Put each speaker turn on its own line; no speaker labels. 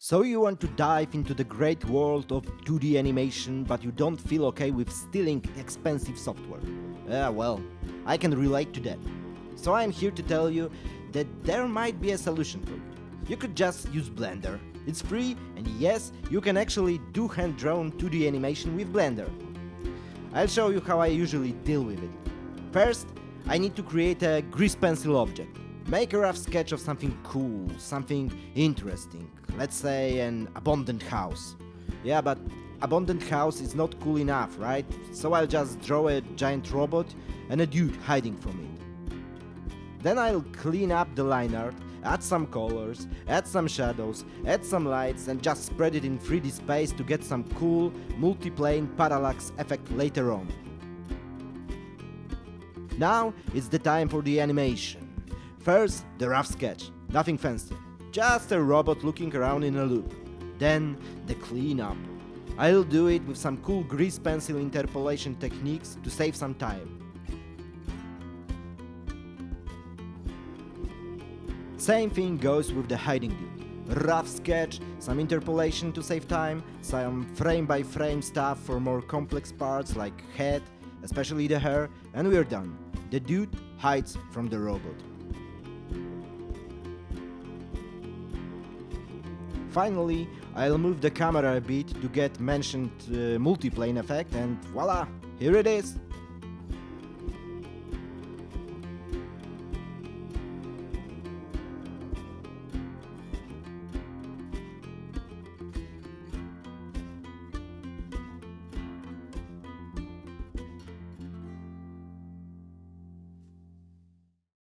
So you want to dive into the great world of 2D animation, but you don't feel okay with stealing expensive software. Well, I can relate to that. So I'm here to tell you that there might be a solution for you. You could just use Blender. It's free, and yes, you can actually do hand-drawn 2D animation with Blender. I'll show you how I usually deal with it. First, I need to create a grease pencil object. Make a rough sketch of something cool, something interesting. Let's say an abandoned house. Yeah, but abandoned house is not cool enough, right? So I'll just draw a giant robot and a dude hiding from it. Then I'll clean up the line art, add some colors, add some shadows, add some lights, and just spread it in 3D space to get some cool multiplane parallax effect later on. Now it's the time for the animation. First, the rough sketch, nothing fancy, just a robot looking around in a loop. Then, the cleanup. I'll do it with some cool grease pencil interpolation techniques to save some time. Same thing goes with the hiding dude. Rough sketch, some interpolation to save time, some frame by frame stuff for more complex parts like head, especially the hair, and we're done. The dude hides from the robot. Finally, I'll move the camera a bit to get mentioned multiplane effect, and voila, here it is!